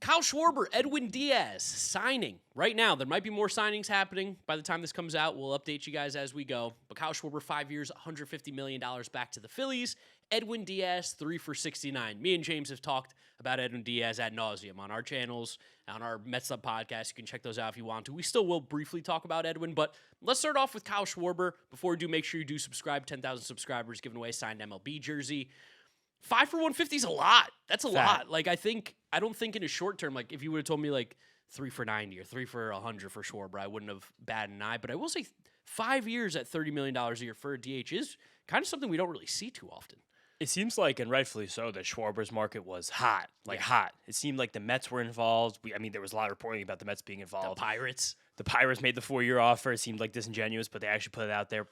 Kyle Schwarber, Edwin Diaz signing right now. There might be more signings happening by the time this comes out. We'll update you guys as we go. But Kyle Schwarber, 5 years, $150 million back to the Phillies. Edwin Diaz, 3 for 69. Me and James have talked about Edwin Diaz ad nauseum on our channels, on our Mets Up podcast. You can check those out if you want to. We still will briefly talk about Edwin, but let's start off with Kyle Schwarber. Before we do, make sure you do subscribe. 10,000 subscribers giving away a signed MLB jersey. 5 for 150 is a lot. That's a lot. Like, I don't think in a short term, like, if you would have told me, like, 3 for 90 or 3 for 100 for Schwarber, I wouldn't have batted an eye. But I will say 5 years at $30 million a year for a DH is kind of something we don't really see too often. It seems like, and rightfully so, that Schwarber's market was hot. Hot. It seemed like the Mets were involved. There was a lot of reporting about the Mets being involved. The Pirates made the 4-year offer. It seemed like disingenuous, but they actually put it out there.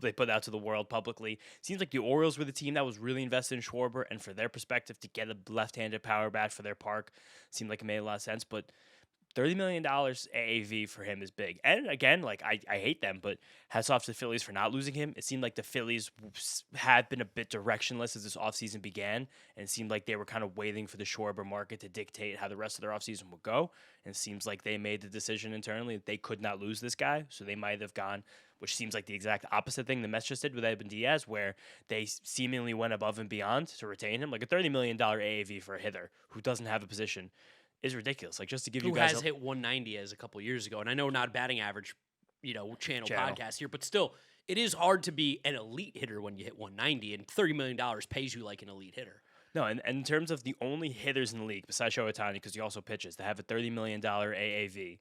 They put it out to the world publicly. It seems like the Orioles were the team that was really invested in Schwarber, and for their perspective, to get a left-handed power bat for their park seemed like it made a lot of sense. But $30 million AAV for him is big. And again, like, I hate them, but hats off to the Phillies for not losing him. It seemed like the Phillies had been a bit directionless as this offseason began, and it seemed like they were kind of waiting for the Schwarber market to dictate how the rest of their offseason would go. And it seems like they made the decision internally that they could not lose this guy, so they might have gone, which seems like the exact opposite thing the Mets just did with Edwin Diaz, where they seemingly went above and beyond to retain him. Like a $30 million AAV for a hitter who doesn't have a position is ridiculous. Like, just to give you guys, who has hit 190 as a couple years ago, and I know not batting average, channel podcast here, but still, it is hard to be an elite hitter when you hit 190, and $30 million pays you like an elite hitter. No, and in terms of the only hitters in the league besides Shohei Ohtani, because he also pitches, that have a $30 million AAV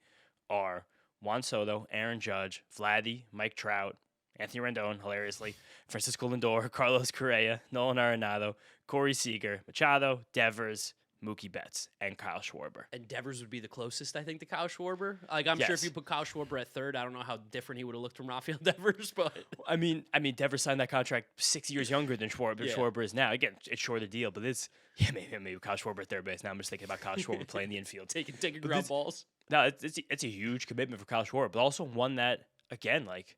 are Juan Soto, Aaron Judge, Vladdy, Mike Trout, Anthony Rendon, hilariously, Francisco Lindor, Carlos Correa, Nolan Arenado, Corey Seager, Machado, Devers, Mookie Betts, and Kyle Schwarber. And Devers would be the closest, I think, to Kyle Schwarber. Like, I'm sure if you put Kyle Schwarber at third, I don't know how different he would have looked from Rafael Devers, but I mean, Devers signed that contract 6 years younger than Schwarber. Yeah. Schwarber is now. Again, it's shorter deal, but it's maybe Kyle Schwarber at third base. Now I'm just thinking about Kyle Schwarber playing the infield, taking ground balls. No, it's a huge commitment for Kyle Schwarber, but also one that, again, like,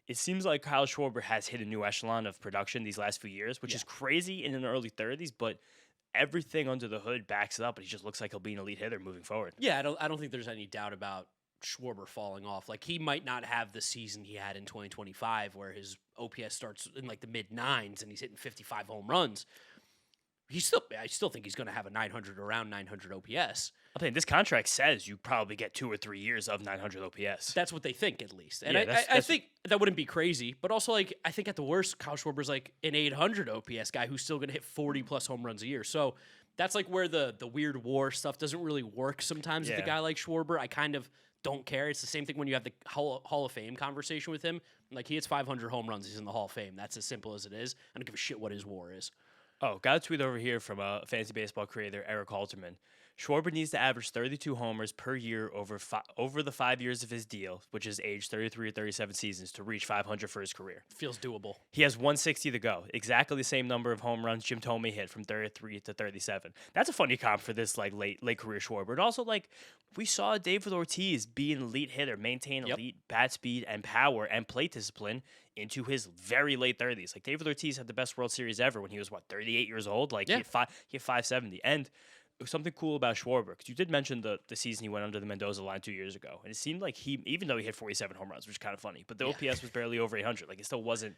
it seems like Kyle Schwarber has hit a new echelon of production these last few years, which is crazy in the early 30s, but everything under the hood backs it up, and he just looks like he'll be an elite hitter moving forward. Yeah, I don't think there's any doubt about Schwarber falling off. Like, he might not have the season he had in 2025 where his OPS starts in like the mid-9s and he's hitting 55 home runs. I still think he's going to have around 900 OPS. I think this contract says you probably get 2 or 3 years of 900 OPS. That's what they think, at least. And Yeah, I think that wouldn't be crazy. But also, like, I think at the worst, Kyle Schwarber's like an 800 OPS guy who's still going to hit 40-plus home runs a year. So that's like where the weird war stuff doesn't really work sometimes with a guy like Schwarber. I kind of don't care. It's the same thing when you have the Hall of Fame conversation with him. Like, he hits 500 home runs. He's in the Hall of Fame. That's as simple as it is. I don't give a shit what his war is. Oh, got a tweet over here from a fantasy baseball creator, Eric Halterman. Schwarber needs to average 32 homers per year over the 5 years of his deal, which is age 33 or 37 seasons, to reach 500 for his career. Feels doable. He has 160 to go. Exactly the same number of home runs Jim Thome hit from 33 to 37. That's a funny comp for this like late career Schwarber. And also, like, we saw David Ortiz be an elite hitter, maintain elite bat speed and power and plate discipline into his very late 30s. Like, David Ortiz had the best World Series ever when he was 38 years old. Like, he hit 570. And something cool about Schwarber, because you did mention the season he went under the Mendoza line 2 years ago, and it seemed like he, even though he hit 47 home runs, which is kind of funny, but the OPS was barely over 800. Like, it still wasn't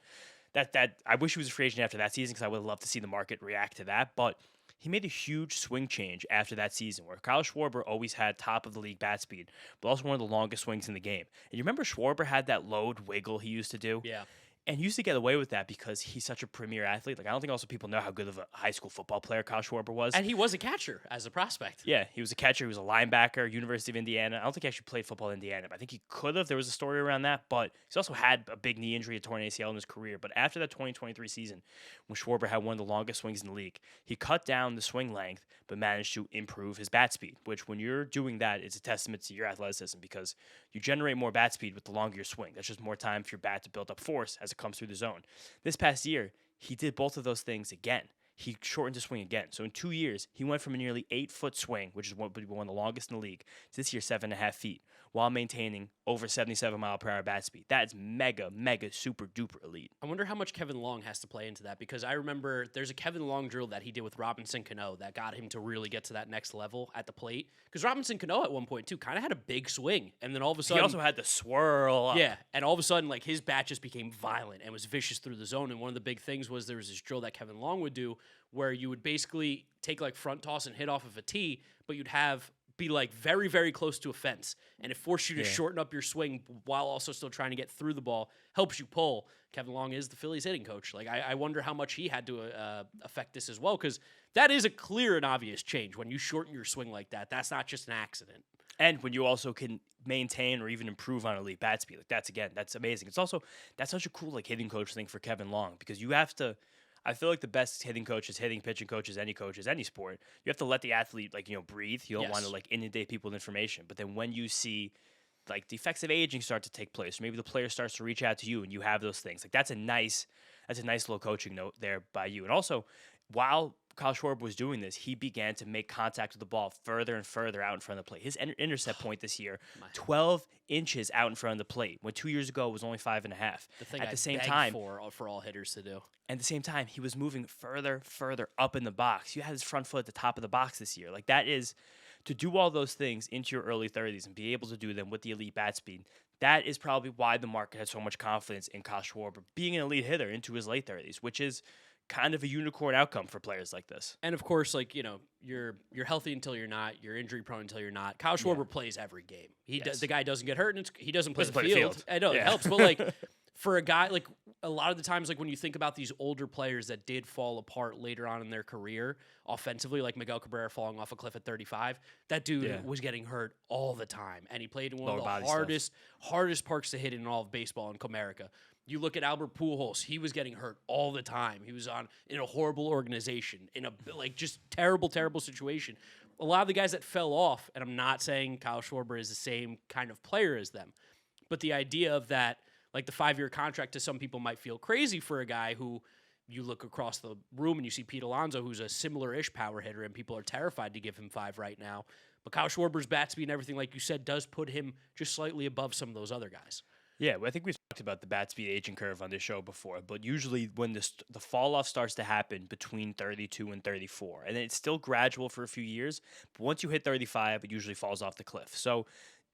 that. I wish he was a free agent after that season, because I would have loved to see the market react to that. But he made a huge swing change after that season, where Kyle Schwarber always had top of the league bat speed, but also one of the longest swings in the game. And you remember Schwarber had that load wiggle he used to do? Yeah. And he used to get away with that because he's such a premier athlete. Like, I don't think also people know how good of a high school football player Kyle Schwarber was. And he was a catcher as a prospect. Yeah, he was a catcher. He was a linebacker, University of Indiana. I don't think he actually played football in Indiana, but I think he could have. There was a story around that. But he's also had a big knee injury, a torn ACL in his career. But after that 2023 season, when Schwarber had one of the longest swings in the league, he cut down the swing length, but managed to improve his bat speed, which when you're doing that, it's a testament to your athleticism, because you generate more bat speed with the longer your swing. That's just more time for your bat to build up force as it comes through the zone. This past year, he did both of those things again. he shortened his swing again. So in 2 years, he went from a nearly 8-foot swing, which is one of the longest in the league, to this year 7.5 feet, while maintaining over 77-mile-per-hour bat speed. That is mega, super duper elite. I wonder how much Kevin Long has to play into that, because I remember there's a Kevin Long drill that he did with Robinson Cano that got him to really get to that next level at the plate. Because Robinson Cano at one point too kind of had a big swing, and then all of a sudden he also had the swirl up. Yeah, and all of a sudden like his bat just became violent and was vicious through the zone. And one of the big things was there was this drill that Kevin Long would do where you would basically take like front toss and hit off of a tee, but you'd be like very, very close to a fence, and it forced you to shorten up your swing while also still trying to get through the ball. Helps you pull. Kevin Long is the Phillies hitting coach. Like I wonder how much he had to affect this as well, because that is a clear and obvious change when you shorten your swing like that. That's not just an accident. And when you also can maintain or even improve on elite bat speed, like that's amazing. It's also that's such a cool like hitting coach thing for Kevin Long, because you have to. I feel like the best hitting coaches, pitching coaches, any sport, you have to let the athlete breathe. You don't want to inundate people with information. But then when you see like the effects of aging start to take place, maybe the player starts to reach out to you and you have those things. Like that's a nice little coaching note there by you. And also, while Kyle Schwarber was doing this, he began to make contact with the ball further and further out in front of the plate. His intercept point this year, 12 inches out in front of the plate, when 2 years ago it was only 5.5. The thing at the same beg time, for all hitters to do. At the same time, he was moving further up in the box. You had his front foot at the top of the box this year. Like that is, to do all those things into your early 30s and be able to do them with the elite bat speed, that is probably why the market has so much confidence in Kyle Schwarber being an elite hitter into his late 30s, which is kind of a unicorn outcome for players like this. And of course, like, you're healthy until you're not, you're injury prone until you're not. Kyle Schwarber plays every game. The guy doesn't get hurt, and he doesn't play the field. I know it helps, but like for a guy, like a lot of the times, like when you think about these older players that did fall apart later on in their career offensively, like Miguel Cabrera falling off a cliff at 35, that dude was getting hurt all the time, and he played in one of the hardest parks to hit in all of baseball in Comerica. You look at Albert Pujols; he was getting hurt all the time. He was in a horrible organization, in a just terrible situation. A lot of the guys that fell off, and I'm not saying Kyle Schwarber is the same kind of player as them, but the idea of that, like the 5-year contract, to some people might feel crazy for a guy who you look across the room and you see Pete Alonso, who's a similar-ish power hitter, and people are terrified to give him 5 right now. But Kyle Schwarber's bat speed and everything, like you said, does put him just slightly above some of those other guys. Yeah, well, I think we've talked about the bat speed aging curve on this show before, but usually when the fall off starts to happen between 32 and 34, and it's still gradual for a few years, but once you hit 35, it usually falls off the cliff. So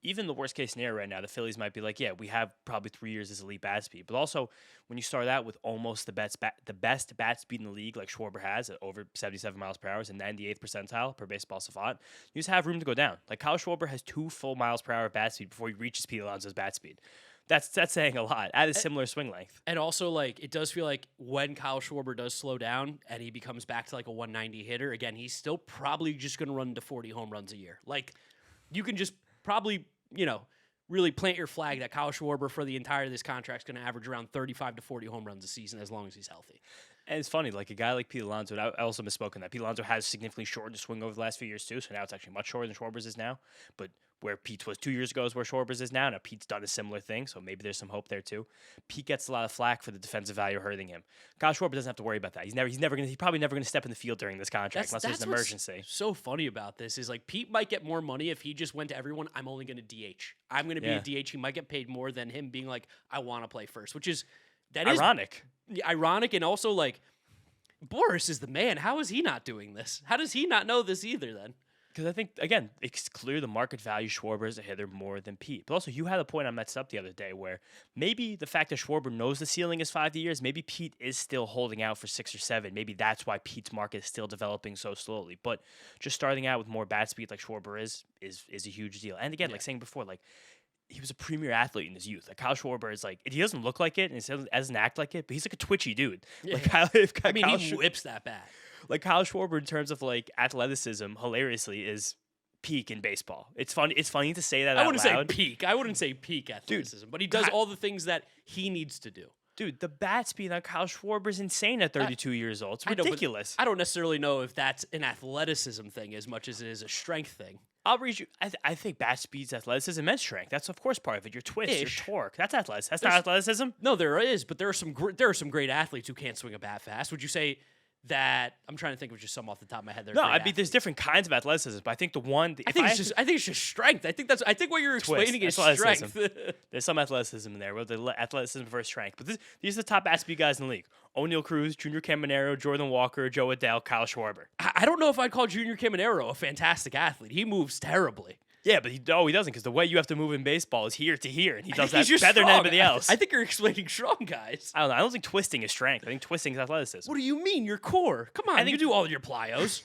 even the worst case scenario right now, the Phillies might be like, yeah, we have probably 3 years as elite bat speed, but also when you start out with almost the best bat speed in the league, like Schwarber has at over 77 miles per hour, and 98th percentile per Baseball Savant, you just have room to go down. Like Kyle Schwarber has 2 full miles per hour bat speed before he reaches Pete Alonso's bat speed. That's saying a lot at a similar swing length. And also, like, it does feel like when Kyle Schwarber does slow down and he becomes back to like a 190 hitter, again, he's still probably just going to run to 40 home runs a year. Like, you can just probably, really plant your flag that Kyle Schwarber for the entirety of this contract is going to average around 35 to 40 home runs a season as long as he's healthy. And it's funny, like a guy like Pete Alonso, and I also misspoke in that. Pete Alonso has significantly shortened his swing over the last few years too, so now it's actually much shorter than Schwarber's is now. But where Pete's was 2 years ago is where Schwarber's is now. Now Pete's done a similar thing, so maybe there's some hope there too. Pete gets a lot of flack for the defensive value hurting him. Kyle Schwarber doesn't have to worry about that. He's probably never gonna step in the field during this contract unless there's an emergency. So funny about this is like Pete might get more money if he just went to everyone, I'm only gonna DH. I'm gonna be a DH. He might get paid more than him being like, I want to play first, which is ironic. Ironic, and also like Boris is the man. How is he not doing this? How does he not know this either then? Because I think, again, it's clear the market value Schwarber as a hitter more than Pete. But also, you had a point on that up the other day where maybe the fact that Schwarber knows the ceiling is 5 years, maybe Pete is still holding out for 6 or 7. Maybe that's why Pete's market is still developing so slowly. But just starting out with more bat speed like Schwarber is a huge deal. And again, like saying before, like, he was a premier athlete in his youth. Like Kyle Schwarber is like, he doesn't look like it and he doesn't act like it, but he's like a twitchy dude. Yeah. Like he whips that bat. Like Kyle Schwarber in terms of like athleticism, hilariously, is peak in baseball. It's funny to say that I wouldn't say peak. I wouldn't say peak athleticism, but he does all the things that he needs to do. Dude, the bat speed on Kyle Schwarber is insane at 32 years old. It's ridiculous. I don't necessarily know if that's an athleticism thing as much as it is a strength thing. I'll read you. I think bat speed's athleticism and strength. That's of course part of it. Your twist, your torque. That's athleticism. That's not athleticism. No, there is, but there are some great athletes who can't swing a bat fast. Would you say that I'm trying to think of just some off the top of my head. No, I mean there's different kinds of athleticism, but I think I think it's just strength. I think what you're explaining is strength. There's some athleticism in there, whether athleticism versus strength. But these are the top athlete guys in the league: O'Neal Cruz, Junior Caminero, Jordan Walker, Joe Adele, Kyle Schwarber. I don't know if I'd call Junior Caminero a fantastic athlete. He moves terribly. Yeah, but he doesn't, because the way you have to move in baseball is here to here, and he does that better strong. than anybody else. I think you're explaining strong guys. I don't know. I don't think twisting is strength. I think twisting is athleticism. What do you mean? Your core? Come on, you do all your plyos.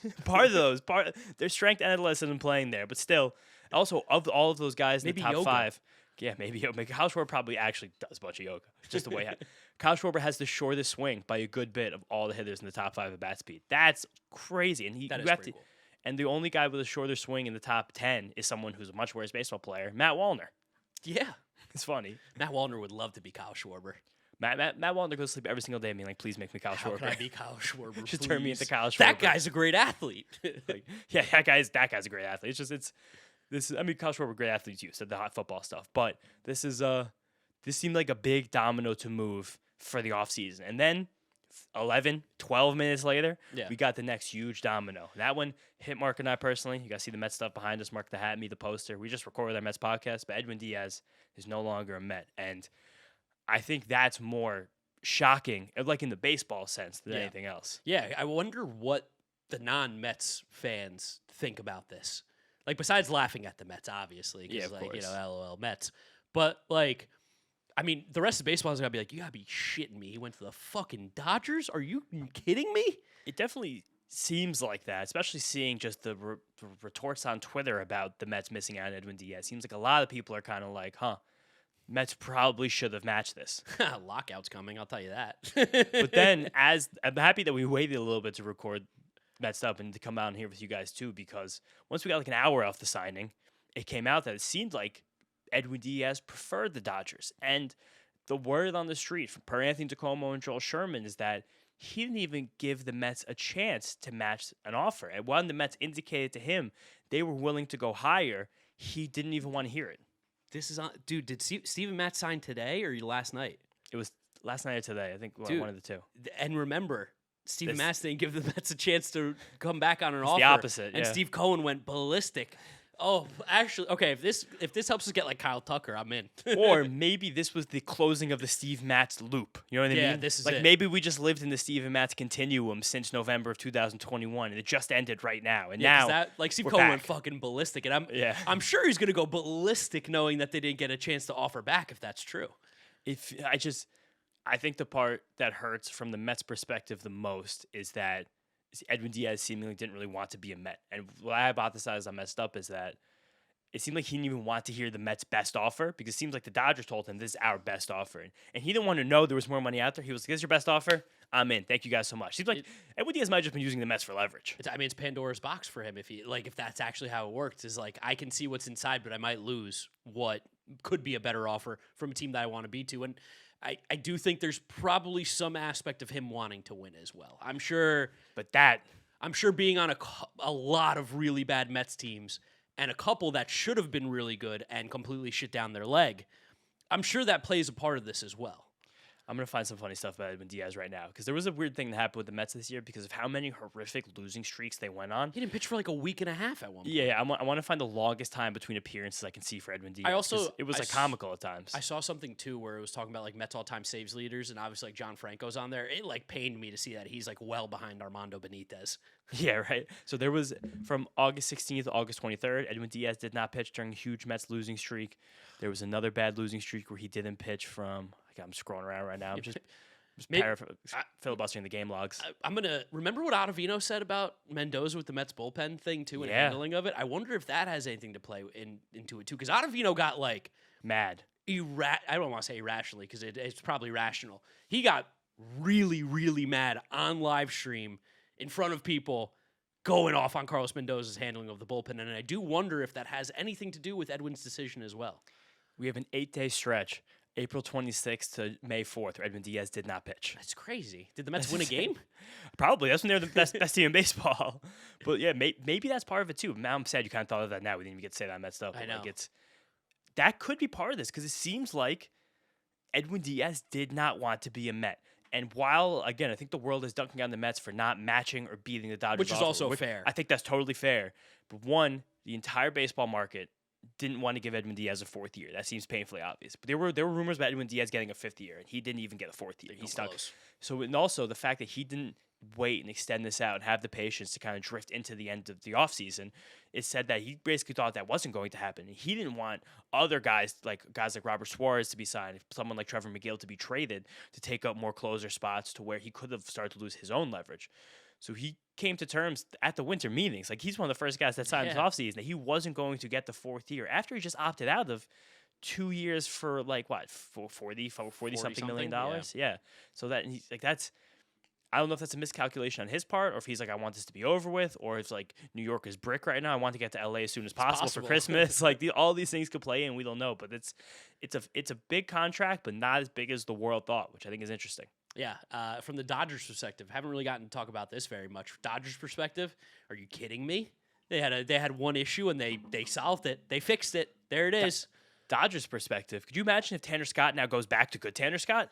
There's strength and athleticism playing there, but still, also of all of those guys in the top 5, yeah, maybe Kyle Schwarber probably actually does a bunch of yoga. Just the way Kyle Schwarber has the shortest swing by a good bit of all the hitters in the top 5 of bat speed. That's crazy, and that is pretty cool. And the only guy with a shorter swing in the top 10 is someone who's a much worse baseball player, Matt Wallner. Yeah. It's funny. Matt Wallner would love to be Kyle Schwarber. Matt Wallner goes to sleep every single day being like, please make me Kyle Schwarber. How can I be Kyle Schwarber? Just turn me into Kyle Schwarber. That guy's a great athlete. Yeah, that guy's a great athlete. Kyle Schwarber, great athlete too, said the hot football stuff. But this seemed like a big domino to move for the offseason. And then 11, 12 minutes later, we got the next huge domino. That one hit Mark and I personally. You guys see the Mets stuff behind us, Mark the Hat, me the poster. We just recorded our Mets podcast, but Edwin Diaz is no longer a Met. And I think that's more shocking, like in the baseball sense, than anything else. Yeah, I wonder what the non-Mets fans think about this. Like, besides laughing at the Mets, obviously, because, LOL Mets. But, like, I mean, the rest of baseball is going to be like, you got to be shitting me. He went to the fucking Dodgers? Are you kidding me? It definitely seems like that, especially seeing just the retorts on Twitter about the Mets missing out on Edwin Diaz. Seems like a lot of people are kind of like, Mets probably should have matched this. Lockout's coming, I'll tell you that. But then, I'm happy that we waited a little bit to record Mets up and to come out here with you guys too, because once we got like an hour off the signing, it came out that it seemed like Edwin Diaz preferred the Dodgers. And the word on the street from Per Anthony Tacoma and Joel Sherman is that he didn't even give the Mets a chance to match an offer. And when the Mets indicated to him they were willing to go higher, he didn't even want to hear it. This is on, dude. Did Steven Matz sign today or last night? It was last night or today. I think one of the two. And remember, Steven Matz didn't give the Mets a chance to come back on an offer. The opposite, and Steve Cohen went ballistic. Oh, actually, okay. If this helps us get like Kyle Tucker, I'm in. Or maybe this was the closing of the Steve Matz loop. You know what I mean? Yeah, this is like it. Maybe we just lived in the Steve and Matz continuum since November of 2021, and it just ended right now. And now, Steve Cohen went fucking ballistic, and I'm sure he's gonna go ballistic knowing that they didn't get a chance to offer back. If that's true, I think the part that hurts from the Mets' perspective the most is that Edwin Diaz seemingly didn't really want to be a Met. And what I hypothesized I messed up is that it seemed like he didn't even want to hear the Mets' best offer, because it seems like the Dodgers told him this is our best offer. And he didn't want to know there was more money out there. He was like, this is your best offer? I'm in. Thank you guys so much. Seems like Edwin Diaz might have just been using the Mets for leverage. It's Pandora's box for him. If that's actually how it works, is like, I can see what's inside, but I might lose what could be a better offer from a team that I want to be to. And I do think there's probably some aspect of him wanting to win as well. I'm sure being on a lot of really bad Mets teams and a couple that should have been really good and completely shit down their leg, I'm sure that plays a part of this as well. I'm going to find some funny stuff about Edwin Diaz right now, because there was a weird thing that happened with the Mets this year because of how many horrific losing streaks they went on. He didn't pitch for like a week and a half at one point. Yeah, I want to find the longest time between appearances I can see for Edwin Diaz. It was comical at times. I saw something too where it was talking about like Mets all-time saves leaders, and obviously like John Franco's on there. It like pained me to see that he's like well behind Armando Benitez. Yeah, right. So there was, from August 16th to August 23rd, Edwin Diaz did not pitch during a huge Mets losing streak. There was another bad losing streak where he didn't pitch from, I'm scrolling around right now. I'm just filibustering the game logs. I'm going to remember what Ottavino said about Mendoza with the Mets bullpen thing too, and handling of it. I wonder if that has anything to play into it too, because Ottavino got like mad. I don't want to say irrationally, because it's probably rational. He got really, really mad on live stream in front of people, going off on Carlos Mendoza's handling of the bullpen, and I do wonder if that has anything to do with Edwin's decision as well. We have an 8-day stretch, April 26th to May 4th, where Edwin Diaz did not pitch. That's crazy. Did the Mets win a game? Probably. That's when they're the best team in baseball. But yeah, maybe that's part of it too. Now I'm sad you kind of thought of that now. We didn't even get to say that Mets stuff. I know. That could be part of this, because it seems like Edwin Diaz did not want to be a Met. And while, again, I think the world is dunking on the Mets for not matching or beating the Dodgers, which is also fair. I think that's totally fair. But one, the entire baseball market didn't want to give Edwin Diaz a 4th year. That seems painfully obvious. But there were rumors about Edwin Diaz getting a 5th year, and he didn't even get a 4th year. He stuck. Close. So, and also the fact that he didn't wait and extend this out and have the patience to kind of drift into the end of the offseason, it said that he basically thought that wasn't going to happen. He didn't want other guys like Robert Suarez to be signed, someone like Trevor McGill to be traded to take up more closer spots to where he could have started to lose his own leverage. So he came to terms at the winter meetings. Like, he's one of the first guys that signed this offseason that he wasn't going to get the 4th year after he just opted out of 2 years for like what, $40 something million dollars. Yeah. So that he's like, I don't know if that's a miscalculation on his part, or if he's like, I want this to be over with, or if like New York is brick right now. I want to get to LA as soon as possible for Christmas. Like all these things could play in. We don't know, but it's a big contract, but not as big as the world thought, which I think is interesting. Yeah, from the Dodgers' perspective, haven't really gotten to talk about this very much. Dodgers' perspective, are you kidding me? They had one issue and they solved it. They fixed it. There it is. Dodgers' perspective, could you imagine if Tanner Scott now goes back to good Tanner Scott?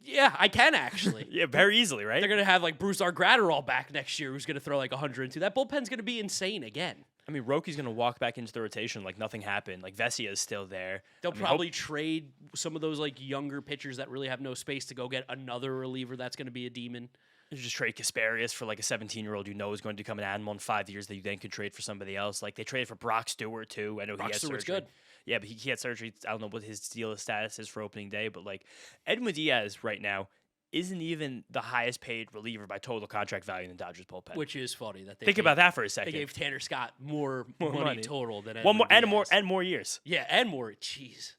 Yeah, I can actually. Yeah, very easily, right? They're gonna have like Bruce Gratterall back next year, who's gonna throw like 102. That bullpen's gonna be insane again. I mean, Rocky's gonna walk back into the rotation like nothing happened. Like Vesia is still there. They'll probably trade some of those like younger pitchers that really have no space to go get another reliever that's gonna be a demon. You just trade Kasparius for like a 17-year-old you know is going to become an animal in 5 years that you then can trade for somebody else. Like they traded for Brock Stewart too. I know Brock he had Stewart's surgery. good. Yeah, but he had surgery. I don't know what his status is for opening day, but like Edwin Diaz right now isn't even the highest paid reliever by total contract value in the Dodgers bullpen. Which is funny that they think about that for a second. They gave Tanner Scott more money total than one more Diaz. and more years. Yeah, and more. Jeez,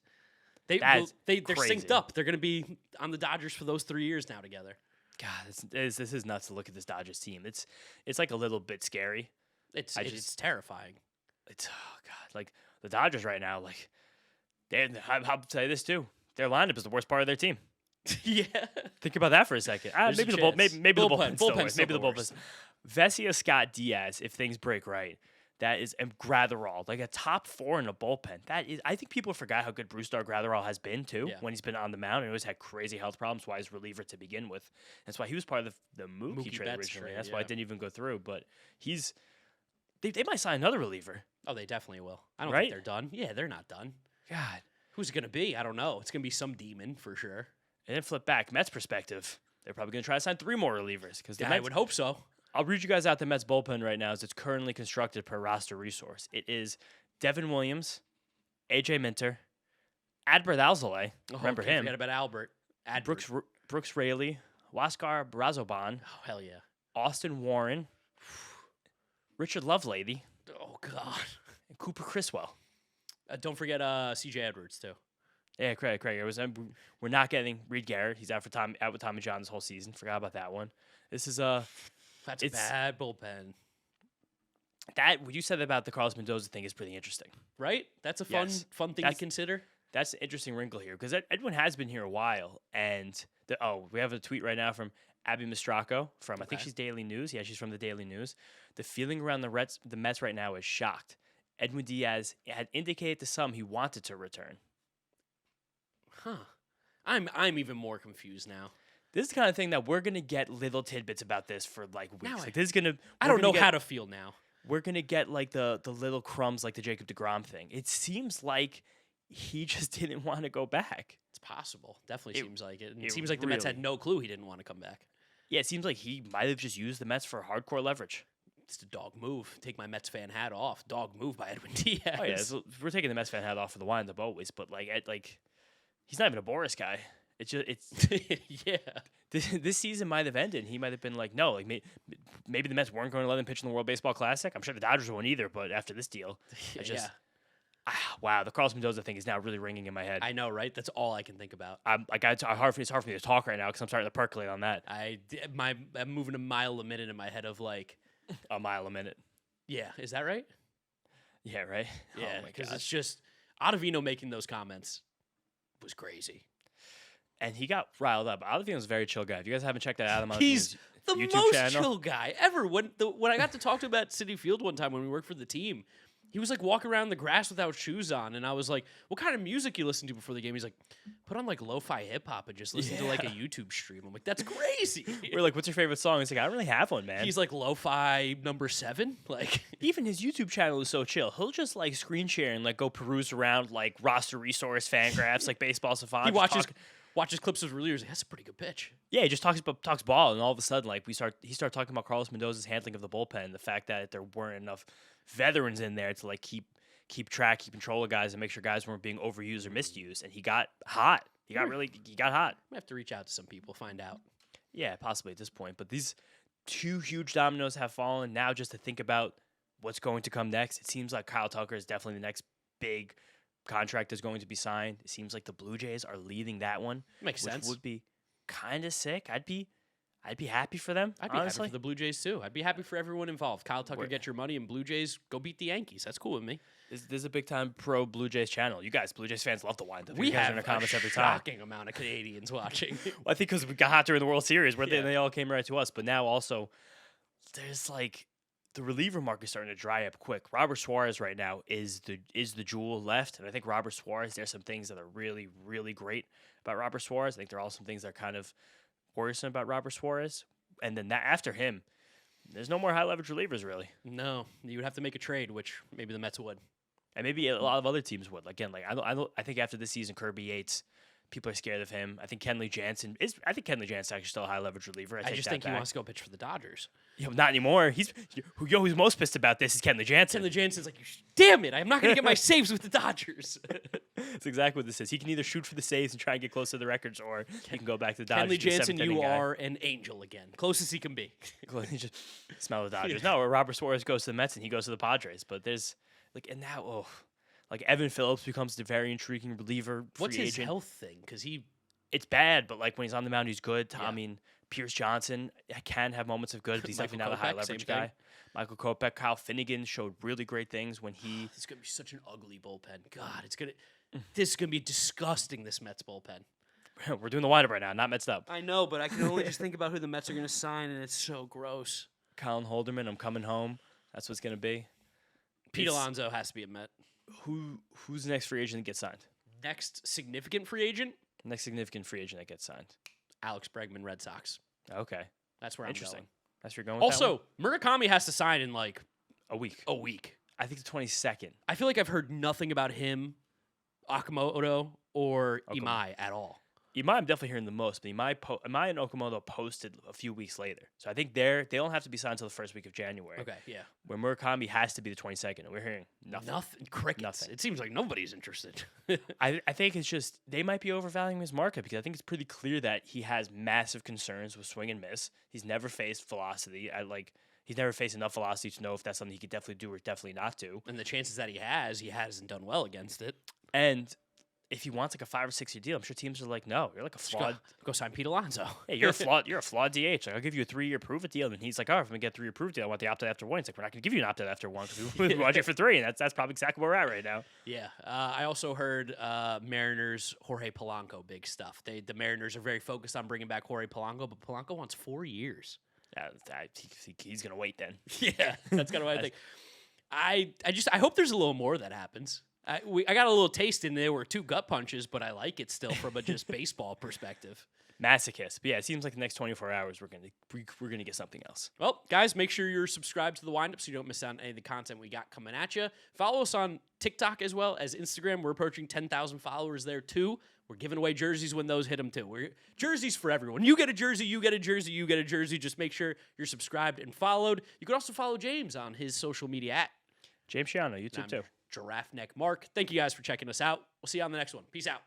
they're synced up. They're going to be on the Dodgers for those 3 years now together. God, this is nuts to look at this Dodgers team. It's like a little bit scary. It's terrifying. It's God, like the Dodgers right now, like I'll say this too. Their lineup is the worst part of their team. Yeah. Think about that for a second. Maybe the bullpen. Maybe the bullpen. Vesia, Scott, Diaz. If things break right, that is Gratterall, like a top 4 in a bullpen. That is, I think people forgot how good Bruce Gratterall has been too when he's been on the mound. He always had crazy health problems. Why he's reliever to begin with. That's why he was part of the Mookie trade originally. That's why it didn't even go through. But they might sign another reliever. Oh, they definitely will. I don't think they're done. Yeah, they're not done. God, who's it gonna be? I don't know. It's gonna be some demon for sure. And then flip back, Mets perspective. They're probably gonna try to sign 3 more relievers because I would hope so. I'll read you guys out the Mets bullpen right now as it's currently constructed per roster resource. It is Devin Williams, AJ Minter, Adbert Alzolay. Remember him? Forget about Albert. Brooks Raley, Huascar Brazoban. Oh, hell yeah. Austin Warren, Richard Lovelady. Oh, God. And Cooper Criswell. Don't forget C.J. Edwards, too. Yeah, Craig. We're not getting Reed Garrett. He's out with Tommy John this whole season. Forgot about that one. This is That's a bad bullpen. What you said about the Carlos Mendoza thing is pretty interesting. Right? That's a fun thing to consider. That's an interesting wrinkle here because Edwin has been here a while. And we have a tweet right now from Abby Mistrako from, I think she's Daily News. Yeah, she's from the Daily News. The feeling around the Mets right now is shocked. Edwin Diaz had indicated to some he wanted to return. Huh. I'm even more confused now. This is the kind of thing that we're gonna get little tidbits about this for like weeks. Like this is gonna. I don't know how to feel now. We're gonna get like the little crumbs, like the Jacob deGrom thing. It seems like he just didn't want to go back. It's possible. Definitely seems like it. And it seems like the Mets had no clue he didn't want to come back. Yeah, it seems like he might have just used the Mets for hardcore leverage. It's a dog move. Take my Mets fan hat off. Dog move by Edwin Diaz. Oh yeah, we're taking the Mets fan hat off for the wind-up always, but like he's not even a Boris guy. It's yeah. This season might have ended. He might have been like, no, like maybe the Mets weren't going to let him pitch in the World Baseball Classic. I'm sure the Dodgers won't either. But after this deal, wow, the Carlos Mendoza thing is now really ringing in my head. I know, right? That's all I can think about. It's hard for me to talk right now because I'm starting to percolate on that. I'm moving a mile a minute in my head of like a mile a minute. Yeah, is that right? Yeah, right. Yeah, because it's just Ottavino making those comments was crazy. And he got riled up. Ottavino's a very chill guy. If you guys haven't checked that out, he's the YouTube most channel. chill guy ever. When I got to talk to him at Citi Field one time when we worked for the team, He was like walking around the grass without shoes on, and I was like, "What kind of music you listen to before the game?" He's like, "Put on like lo-fi hip hop and just listen to like a YouTube stream." I'm like, "That's crazy." We're like, "What's your favorite song?" He's like, "I don't really have one, man." He's like lo-fi number 7. Like even his YouTube channel is so chill. He'll just like screen share and like go peruse around like roster resource, fan graphs, like Baseball Savant. he watches clips of relievers. Like, that's a pretty good pitch. Yeah, he just talks ball, and all of a sudden, like he started talking about Carlos Mendoza's handling of the bullpen, the fact that there weren't enough veterans in there to like keep track, keep control of guys, and make sure guys weren't being overused or misused. And he got hot. He got hot. I have to reach out to some people, find out. Yeah, possibly at this point. But these 2 huge dominoes have fallen. Now, just to think about what's going to come next, it seems like Kyle Tucker is definitely the next big contract is going to be signed. It seems like the Blue Jays are leading that one. Makes sense. Which would be kind of sick. I'd be happy for them. I'd be honestly. happy for the Blue Jays too. I'd be happy for everyone involved. Kyle Tucker, get your money, and Blue Jays go beat the Yankees. That's cool with me. This is a big time pro Blue Jays channel. You guys, Blue Jays fans, love the Windup. We have in the comments every shocking amount of Canadians watching. Well, I think because we got hot during the World Series, where they all came right to us. But now also, there's like the reliever market starting to dry up quick. Robert Suarez right now is the jewel left, and I think Robert Suarez. There's some things that are really really great about Robert Suarez. I think there are also some things that are kind of worrisome about Robert Suarez. And then after him, there's no more high leverage relievers really. No, you would have to make a trade, which maybe the Mets would, and maybe a lot of other teams would. Again, like I think after this season, Kirby Yates, people are scared of him. I think Kenley Jansen is. I think Kenley Jansen's actually still a high leverage reliever. I just think he wants to go pitch for the Dodgers. Yeah, not anymore. Who's most pissed about this is Kenley Jansen. Kenley Jansen's like, damn it, I'm not going to get my saves with the Dodgers. That's exactly what this is. He can either shoot for the saves and try and get close to the records, or he can go back to the Dodgers. Kenley Jansen, you are an angel again. Closest he can be. Just smell the Dodgers. No, Robert Suarez goes to the Mets and he goes to the Padres. But there's and now, like Evan Phillips becomes the very intriguing reliever. What's his agent. health thing? Because it's bad, but like when he's on the mound, he's good. I mean, Pierce Johnson can have moments of good, but he's definitely not a high leverage guy. Michael Kopech, Kyle Finnegan showed really great things when he. This is gonna be such an ugly bullpen. God, this is gonna be disgusting. This Mets bullpen. We're doing the windup right now, not Mets up. I know, but I can only just think about who the Mets are gonna sign, and it's so gross. Colin Holderman, I'm coming home. That's what's gonna be. Pete Alonso has to be a Met. Who's the next free agent that gets signed? Next significant free agent? Next significant free agent that gets signed. Alex Bregman, Red Sox. Okay. That's where I'm going. That's where you're going with also, Murakami has to sign in like a week. I think the 22nd. I feel like I've heard nothing about him, Okamoto, or Imai at all. Imai, I'm definitely hearing the most, but Imai and Okamoto posted a few weeks later. So I think they don't have to be signed until the first week of January. Okay, yeah. Where Murakami has to be the 22nd, and we're hearing nothing. Crickets. Nothing. It seems like nobody's interested. I think it's just they might be overvaluing his market because I think it's pretty clear that he has massive concerns with swing and miss. He's never faced velocity. He's never faced enough velocity to know if that's something he could definitely do or definitely not do. And the chances that he hasn't done well against it. And if he wants like a 5 or 6 year deal, I'm sure teams are like, no, you're like a flawed. Go sign Pete Alonso. Yeah, you're a flawed DH. Like, I'll give you a 3-year prove it deal. And he's like, oh, if we get a 3-year prove deal, I want the opt-out after 1. It's like, we're not going to give you an opt-out after 1 because we want you for 3. And that's probably exactly where we're at right now. Yeah. I also heard Mariners, Jorge Polanco, big stuff. The Mariners are very focused on bringing back Jorge Polanco, but Polanco wants 4 years. Yeah, he's going to wait then. Yeah, that's kind of what I think. I hope there's a little more that happens. I got a little taste in there were 2 gut punches, but I like it still from a just baseball perspective. Masochist. But yeah, it seems like the next 24 hours we're gonna get something else. Well, guys, make sure you're subscribed to the Windup so you don't miss out on any of the content we got coming at you. Follow us on TikTok as well as Instagram. We're approaching 10,000 followers there too. We're giving away jerseys when those hit them too. Jerseys for everyone. You get a jersey, you get a jersey, you get a jersey. Just make sure you're subscribed and followed. You can also follow James on his social media at James Shiano, YouTube too. Giraffe Neck Mark. Thank you guys for checking us out. We'll see you on the next one. Peace out.